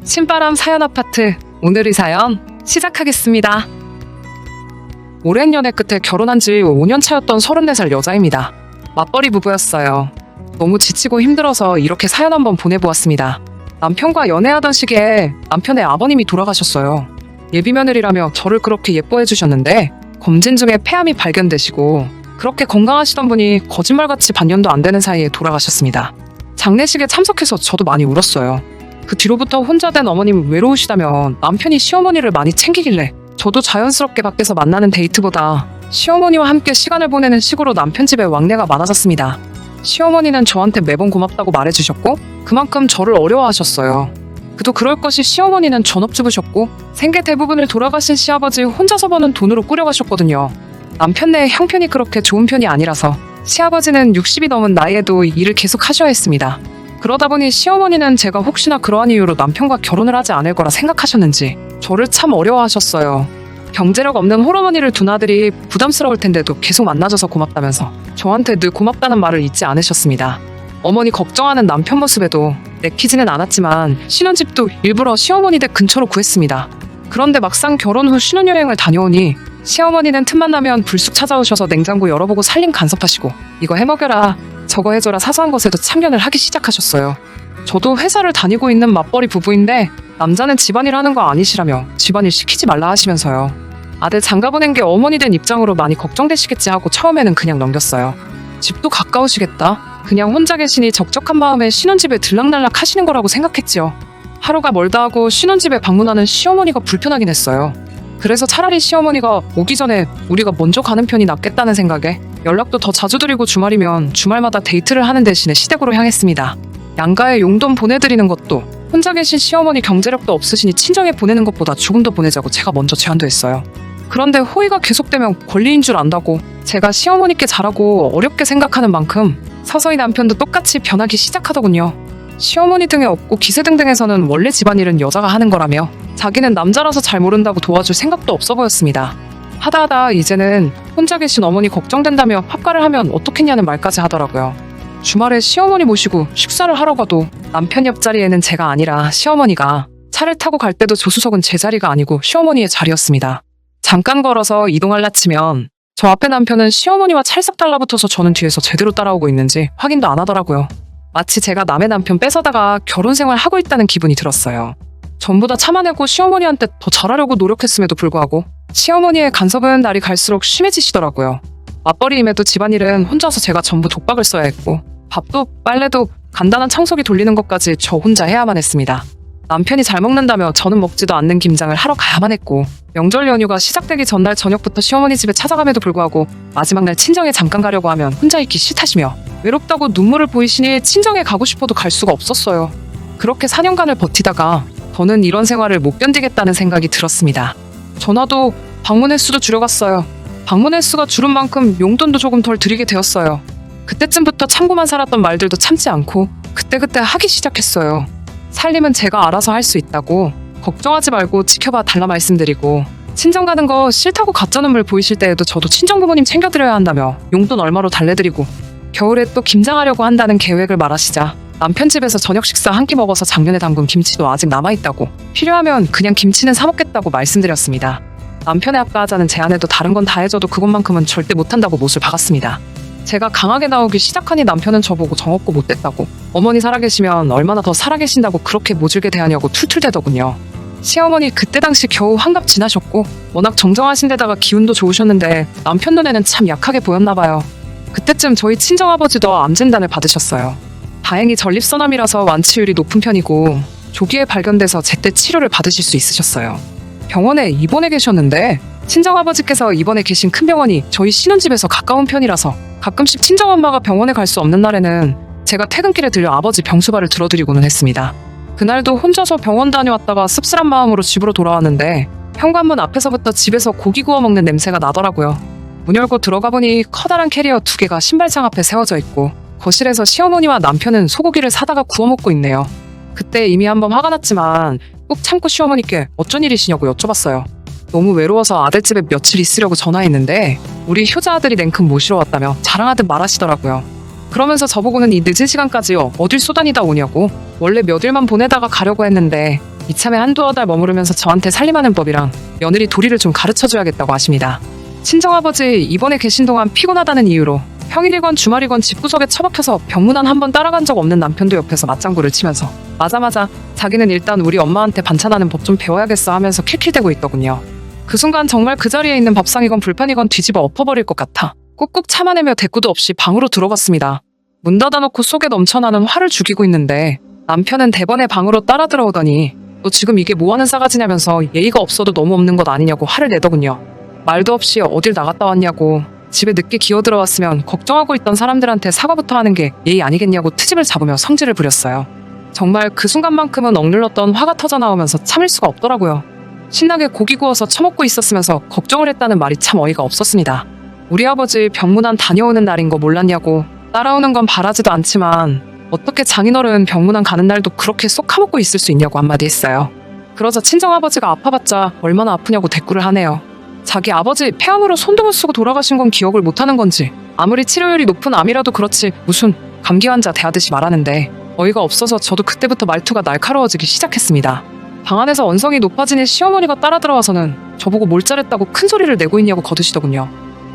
신바람 사연 아파트, 오늘의 사연 시작하겠습니다. 오랜 연애 끝에 결혼한 지 5년 차였던 34살 여자입니다. 맞벌이 부부였어요. 너무 지치고 힘들어서 이렇게 사연 한번 보내보았습니다. 남편과 연애하던 시기에 남편의 아버님이 돌아가셨어요. 예비며느리라며 저를 그렇게 예뻐해 주셨는데 검진 중에 폐암이 발견되시고 그렇게 건강하시던 분이 거짓말같이 반년도 안 되는 사이에 돌아가셨습니다. 장례식에 참석해서 저도 많이 울었어요. 그 뒤로부터 혼자 된 어머님 외로우시다며 남편이 시어머니를 많이 챙기길래 저도 자연스럽게 밖에서 만나는 데이트보다 시어머니와 함께 시간을 보내는 식으로 남편 집에 왕래가 많아졌습니다. 시어머니는 저한테 매번 고맙다고 말해주셨고 그만큼 저를 어려워하셨어요. 그도 그럴 것이 시어머니는 전업주부셨고 생계 대부분을 돌아가신 시아버지 혼자서 버는 돈으로 꾸려가셨거든요. 남편 내 형편이 그렇게 좋은 편이 아니라서 시아버지는 60이 넘은 나이에도 일을 계속 하셔야 했습니다. 그러다 보니 시어머니는 제가 혹시나 그러한 이유로 남편과 결혼을 하지 않을 거라 생각하셨는지 저를 참 어려워하셨어요. 경제력 없는 홀어머니를 둔 아들이 부담스러울 텐데도 계속 만나줘서 고맙다면서 저한테 늘 고맙다는 말을 잊지 않으셨습니다. 어머니 걱정하는 남편 모습에도 내키지는 않았지만 신혼집도 일부러 시어머니 댁 근처로 구했습니다. 그런데 막상 결혼 후 신혼여행을 다녀오니 시어머니는 틈만 나면 불쑥 찾아오셔서 냉장고 열어보고 살림 간섭하시고 이거 해먹여라 저거 해줘라 사소한 것에도 참견을 하기 시작하셨어요. 저도 회사를 다니고 있는 맞벌이 부부인데 남자는 집안일 하는 거 아니시라며 집안일 시키지 말라 하시면서요. 아들 장가 보낸 게 어머니 된 입장으로 많이 걱정되시겠지 하고 처음에는 그냥 넘겼어요. 집도 가까우시겠다. 그냥 혼자 계시니 적적한 마음에 신혼집에 들락날락 하시는 거라고 생각했지요. 하루가 멀다 하고 신혼집에 방문하는 시어머니가 불편하긴 했어요. 그래서 차라리 시어머니가 오기 전에 우리가 먼저 가는 편이 낫겠다는 생각에 연락도 더 자주 드리고 주말이면 주말마다 데이트를 하는 대신에 시댁으로 향했습니다. 양가에 용돈 보내드리는 것도 혼자 계신 시어머니 경제력도 없으시니 친정에 보내는 것보다 조금 더 보내자고 제가 먼저 제안도 했어요. 그런데 호의가 계속되면 권리인 줄 안다고 제가 시어머니께 잘하고 어렵게 생각하는 만큼 서서히 남편도 똑같이 변하기 시작하더군요. 시어머니 등에 없고 기세등등에서는 원래 집안일은 여자가 하는 거라며 자기는 남자라서 잘 모른다고 도와줄 생각도 없어 보였습니다. 하다하다 이제는 혼자 계신 어머니 걱정된다며 합가를 하면 어떻겠냐는 말까지 하더라고요. 주말에 시어머니 모시고 식사를 하러 가도 남편 옆자리에는 제가 아니라 시어머니가 차를 타고 갈 때도 조수석은 제 자리가 아니고 시어머니의 자리였습니다. 잠깐 걸어서 이동할라 치면 저 앞에 남편은 시어머니와 찰싹 달라붙어서 저는 뒤에서 제대로 따라오고 있는지 확인도 안 하더라고요. 마치 제가 남의 남편 뺏어다가 결혼 생활 하고 있다는 기분이 들었어요. 전부 다 참아내고 시어머니한테 더 잘하려고 노력했음에도 불구하고 시어머니의 간섭은 날이 갈수록 심해지시더라고요. 맞벌이임에도 집안일은 혼자서 제가 전부 독박을 써야 했고 밥도 빨래도 간단한 청소기 돌리는 것까지 저 혼자 해야만 했습니다. 남편이 잘 먹는다며 저는 먹지도 않는 김장을 하러 가야만 했고 명절 연휴가 시작되기 전날 저녁부터 시어머니 집에 찾아감에도 불구하고 마지막 날 친정에 잠깐 가려고 하면 혼자 있기 싫다시며 외롭다고 눈물을 보이시니 친정에 가고 싶어도 갈 수가 없었어요. 그렇게 4년간을 버티다가 더는 이런 생활을 못 견디겠다는 생각이 들었습니다. 전화도 방문 횟수도 줄여갔어요. 방문 횟수가 줄은 만큼 용돈도 조금 덜 드리게 되었어요. 그때쯤부터 참고만 살았던 말들도 참지 않고 그때그때 하기 시작했어요. 살림은 제가 알아서 할 수 있다고 걱정하지 말고 지켜봐 달라 말씀드리고 친정 가는 거 싫다고 가짜 눈물 보이실 때에도 저도 친정 부모님 챙겨드려야 한다며 용돈 얼마로 달래드리고 겨울에 또 김장하려고 한다는 계획을 말하시자 남편 집에서 저녁 식사 한 끼 먹어서 작년에 담근 김치도 아직 남아있다고 필요하면 그냥 김치는 사 먹겠다고 말씀드렸습니다. 남편의 아까 하자는 제안에도 다른 건 다 해줘도 그것만큼은 절대 못한다고 못을 박았습니다. 제가 강하게 나오기 시작하니 남편은 저보고 정없고 못됐다고 어머니 살아계시면 얼마나 더 살아계신다고 그렇게 모질게 대하냐고 툴툴대더군요. 시어머니 그때 당시 겨우 환갑 지나셨고 워낙 정정하신 데다가 기운도 좋으셨는데 남편 눈에는 참 약하게 보였나 봐요. 그때쯤 저희 친정아버지도 암 진단을 받으셨어요. 다행히 전립선암이라서 완치율이 높은 편이고 조기에 발견돼서 제때 치료를 받으실 수 있으셨어요. 병원에 입원해 계셨는데 친정아버지께서 입원해 계신 큰 병원이 저희 신혼집에서 가까운 편이라서 가끔씩 친정엄마가 병원에 갈 수 없는 날에는 제가 퇴근길에 들려 아버지 병수발을 들어드리고는 했습니다. 그날도 혼자서 병원 다녀왔다가 씁쓸한 마음으로 집으로 돌아왔는데 현관문 앞에서부터 집에서 고기 구워 먹는 냄새가 나더라고요. 문 열고 들어가 보니 커다란 캐리어 2개가 신발장 앞에 세워져 있고 거실에서 시어머니와 남편은 소고기를 사다가 구워 먹고 있네요. 그때 이미 한번 화가 났지만 꾹 참고 시어머니께 어쩐 일이시냐고 여쭤봤어요. 너무 외로워서 아들집에 며칠 있으려고 전화했는데 우리 효자 아들이 냉큼 모시러 왔다며 자랑하듯 말하시더라고요. 그러면서 저보고는 이 늦은 시간까지 어딜 쏘다니다 오냐고 원래 몇 일만 보내다가 가려고 했는데 이참에 한두어 달 머무르면서 저한테 살림하는 법이랑 며느리 도리를 좀 가르쳐줘야겠다고 하십니다. 친정아버지 이번에 계신 동안 피곤하다는 이유로 평일이건 주말이건 집구석에 처박혀서 병문안 한 번 따라간 적 없는 남편도 옆에서 맞장구를 치면서 맞아 자기는 일단 우리 엄마한테 반찬하는 법 좀 배워야겠어 하면서 킬킬대고 있더군요. 그 순간 정말 그 자리에 있는 밥상이건 불판이건 뒤집어 엎어버릴 것 같아 꾹꾹 참아내며 대꾸도 없이 방으로 들어갔습니다. 문 닫아놓고 속에 넘쳐나는 화를 죽이고 있는데 남편은 대번에 방으로 따라 들어오더니 너 지금 이게 뭐하는 싸가지냐면서 예의가 없어도 너무 없는 것 아니냐고 화를 내더군요. 말도 없이 어딜 나갔다 왔냐고 집에 늦게 기어 들어왔으면 걱정하고 있던 사람들한테 사과부터 하는 게 예의 아니겠냐고 트집을 잡으며 성질을 부렸어요. 정말 그 순간만큼은 억눌렀던 화가 터져 나오면서 참을 수가 없더라고요. 신나게 고기 구워서 처먹고 있었으면서 걱정을 했다는 말이 참 어이가 없었습니다. 우리 아버지 병문안 다녀오는 날인 거 몰랐냐고 따라오는 건 바라지도 않지만 어떻게 장인어른 병문안 가는 날도 그렇게 쏙 까먹고 있을 수 있냐고 한마디 했어요. 그러자 친정아버지가 아파봤자 얼마나 아프냐고 대꾸를 하네요. 자기 아버지 폐암으로 손도 못 쓰고 돌아가신 건 기억을 못하는 건지 아무리 치료율이 높은 암이라도 그렇지 무슨 감기 환자 대하듯이 말하는데 어이가 없어서 저도 그때부터 말투가 날카로워지기 시작했습니다. 방 안에서 언성이 높아지니 시어머니가 따라 들어와서는 저보고 뭘 잘했다고 큰 소리를 내고 있냐고 거드시더군요.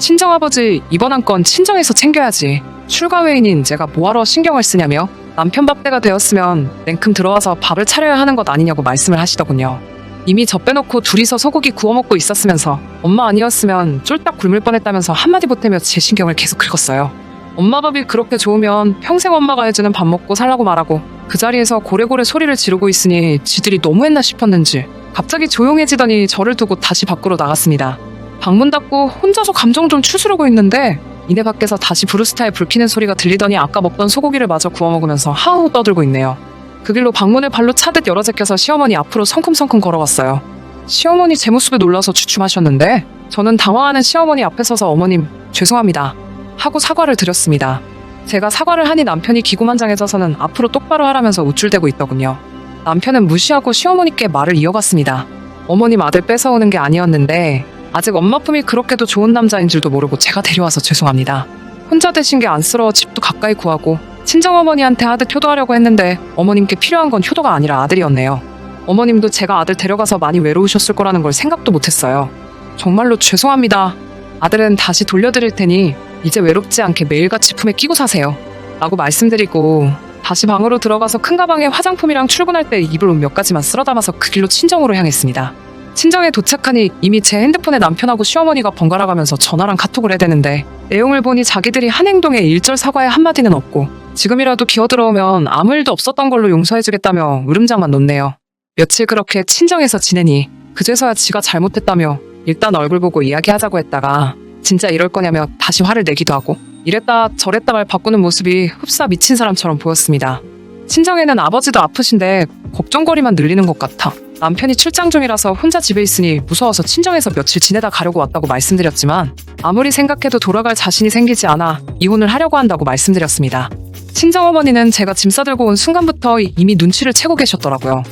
친정아버지 이번 한 건 친정에서 챙겨야지. 출가 외인인 제가 뭐하러 신경을 쓰냐며 남편 밥때가 되었으면 냉큼 들어와서 밥을 차려야 하는 것 아니냐고 말씀을 하시더군요. 이미 저 빼놓고 둘이서 소고기 구워 먹고 있었으면서 엄마 아니었으면 쫄딱 굶을 뻔했다면서 한마디 보태며 제 신경을 계속 긁었어요. 엄마 밥이 그렇게 좋으면 평생 엄마가 해주는 밥 먹고 살라고 말하고 그 자리에서 고래고래 소리를 지르고 있으니 지들이 너무했나 싶었는지 갑자기 조용해지더니 저를 두고 다시 밖으로 나갔습니다. 방문 닫고 혼자서 감정 좀 추스르고 있는데 이내 밖에서 다시 브루스타에 불 켜는 소리가 들리더니 아까 먹던 소고기를 마저 구워 먹으면서 하하호 떠들고 있네요. 그 길로 방문을 발로 차듯 열어 제껴서 시어머니 앞으로 성큼성큼 걸어왔어요. 시어머니 제 모습에 놀라서 주춤하셨는데 저는 당황하는 시어머니 앞에 서서 어머님 죄송합니다 하고 사과를 드렸습니다. 제가 사과를 하니 남편이 기고만장해져서는 앞으로 똑바로 하라면서 우쭐대고 있더군요. 남편은 무시하고 시어머니께 말을 이어갔습니다. 어머님 아들 뺏어오는 게 아니었는데 아직 엄마 품이 그렇게도 좋은 남자인 줄도 모르고 제가 데려와서 죄송합니다. 혼자 되신 게 안쓰러워 집도 가까이 구하고 친정어머니한테 하듯 효도하려고 했는데 어머님께 필요한 건 효도가 아니라 아들이었네요. 어머님도 제가 아들 데려가서 많이 외로우셨을 거라는 걸 생각도 못했어요. 정말로 죄송합니다. 아들은 다시 돌려드릴 테니 이제 외롭지 않게 매일같이 품에 끼고 사세요 라고 말씀드리고 다시 방으로 들어가서 큰 가방에 화장품이랑 출근할 때 입을 옷 몇 가지만 쓸어 담아서 그 길로 친정으로 향했습니다. 친정에 도착하니 이미 제 핸드폰에 남편하고 시어머니가 번갈아 가면서 전화랑 카톡을 해대는데 내용을 보니 자기들이 한 행동에 일절 사과의 한마디는 없고 지금이라도 기어들어오면 아무 일도 없었던 걸로 용서해주겠다며 으름장만 놓네요. 며칠 그렇게 친정에서 지내니 그제서야 지가 잘못했다며 일단 얼굴 보고 이야기하자고 했다가 진짜 이럴 거냐며 다시 화를 내기도 하고 이랬다 저랬다 말 바꾸는 모습이 흡사 미친 사람처럼 보였습니다. 친정에는 아버지도 아프신데 걱정거리만 늘리는 것 같아 남편이 출장 중이라서 혼자 집에 있으니 무서워서 친정에서 며칠 지내다 가려고 왔다고 말씀드렸지만 아무리 생각해도 돌아갈 자신이 생기지 않아 이혼을 하려고 한다고 말씀드렸습니다. 친정어머니는 제가 짐 싸들고 온 순간부터 이미 눈치를 채고 계셨더라고요.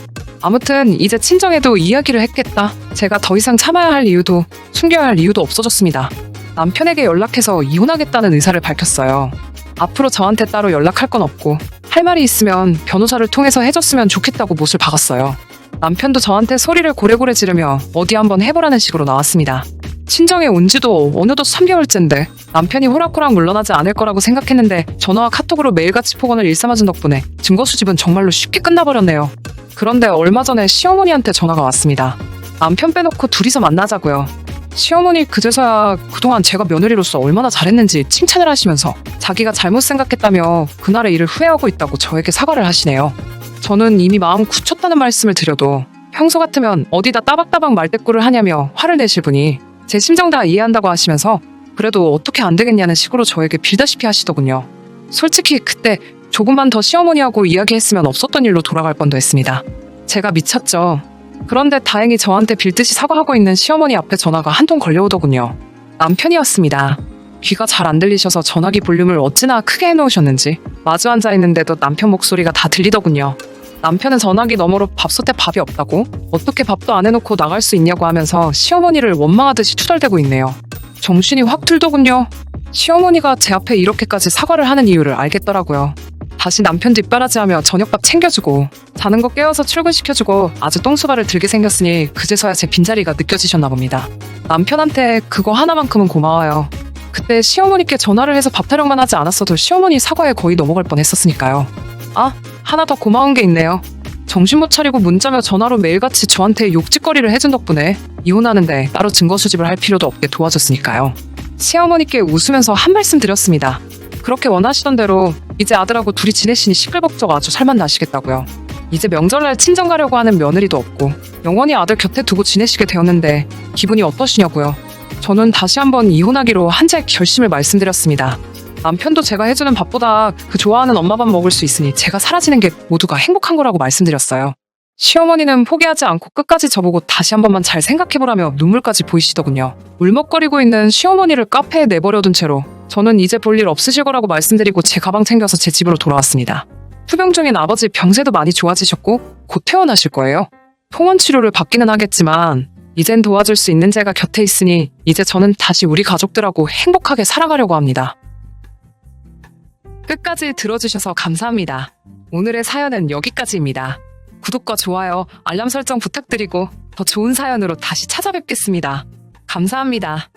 아무튼 이제 친정에도 이야기를 했겠다. 제가 더 이상 참아야 할 이유도 숨겨야 할 이유도 없어졌습니다. 남편에게 연락해서 이혼하겠다는 의사를 밝혔어요. 앞으로 저한테 따로 연락할 건 없고 할 말이 있으면 변호사를 통해서 해줬으면 좋겠다고 못을 박았어요. 남편도 저한테 소리를 고래고래 지르며 어디 한번 해보라는 식으로 나왔습니다. 친정에 온 지도 어느덧 3개월째인데 남편이 호락호락 물러나지 않을 거라고 생각했는데 전화와 카톡으로 매일같이 폭언을 일삼아준 덕분에 증거 수집은 정말로 쉽게 끝나버렸네요. 그런데 얼마 전에 시어머니한테 전화가 왔습니다. 남편 빼놓고 둘이서 만나자고요. 시어머니 그제서야 그동안 제가 며느리로서 얼마나 잘했는지 칭찬을 하시면서 자기가 잘못 생각했다며 그날의 일을 후회하고 있다고 저에게 사과를 하시네요. 저는 이미 마음 굳혔다는 말씀을 드려도 평소 같으면 어디다 따박따박 말대꾸를 하냐며 화를 내실 분이 제 심정 다 이해한다고 하시면서 그래도 어떻게 안 되겠냐는 식으로 저에게 빌다시피 하시더군요. 솔직히 그때 조금만 더 시어머니하고 이야기했으면 없었던 일로 돌아갈 뻔도 했습니다. 제가 미쳤죠. 그런데 다행히 저한테 빌듯이 사과하고 있는 시어머니 앞에 전화가 한 통 걸려오더군요. 남편이었습니다. 귀가 잘 안 들리셔서 전화기 볼륨을 어찌나 크게 해놓으셨는지 마주 앉아있는데도 남편 목소리가 다 들리더군요. 남편은 전화기 너머로 밥솥에 밥이 없다고 어떻게 밥도 안 해놓고 나갈 수 있냐고 하면서 시어머니를 원망하듯이 투덜대고 있네요. 정신이 확 들더군요. 시어머니가 제 앞에 이렇게까지 사과를 하는 이유를 알겠더라고요. 다시 남편 뒷바라지하며 저녁밥 챙겨주고 자는 거 깨워서 출근시켜주고 아주 똥수발을 들게 생겼으니 그제서야 제 빈자리가 느껴지셨나 봅니다. 남편한테 그거 하나만큼은 고마워요. 그때 시어머니께 전화를 해서 밥 타령만 하지 않았어도 시어머니 사과에 거의 넘어갈 뻔했었으니까요. 아, 하나 더 고마운 게 있네요. 정신 못 차리고 문자며 전화로 매일같이 저한테 욕짓거리를 해준 덕분에 이혼하는데 따로 증거 수집을 할 필요도 없게 도와줬으니까요. 시어머니께 웃으면서 한 말씀 드렸습니다. 그렇게 원하시던 대로 이제 아들하고 둘이 지내시니 시끌벅적 아주 살만 나시겠다고요. 이제 명절날 친정 가려고 하는 며느리도 없고 영원히 아들 곁에 두고 지내시게 되었는데 기분이 어떠시냐고요. 저는 다시 한번 이혼하기로 한자의 결심을 말씀드렸습니다. 남편도 제가 해주는 밥보다 그 좋아하는 엄마 밥 먹을 수 있으니 제가 사라지는 게 모두가 행복한 거라고 말씀드렸어요. 시어머니는 포기하지 않고 끝까지 저보고 다시 한 번만 잘 생각해보라며 눈물까지 보이시더군요. 울먹거리고 있는 시어머니를 카페에 내버려둔 채로 저는 이제 볼 일 없으실 거라고 말씀드리고 제 가방 챙겨서 제 집으로 돌아왔습니다. 투병 중인 아버지 병세도 많이 좋아지셨고 곧 퇴원하실 거예요. 통원 치료를 받기는 하겠지만 이젠 도와줄 수 있는 제가 곁에 있으니 이제 저는 다시 우리 가족들하고 행복하게 살아가려고 합니다. 끝까지 들어주셔서 감사합니다. 오늘의 사연은 여기까지입니다. 구독과 좋아요, 알람 설정 부탁드리고 더 좋은 사연으로 다시 찾아뵙겠습니다. 감사합니다.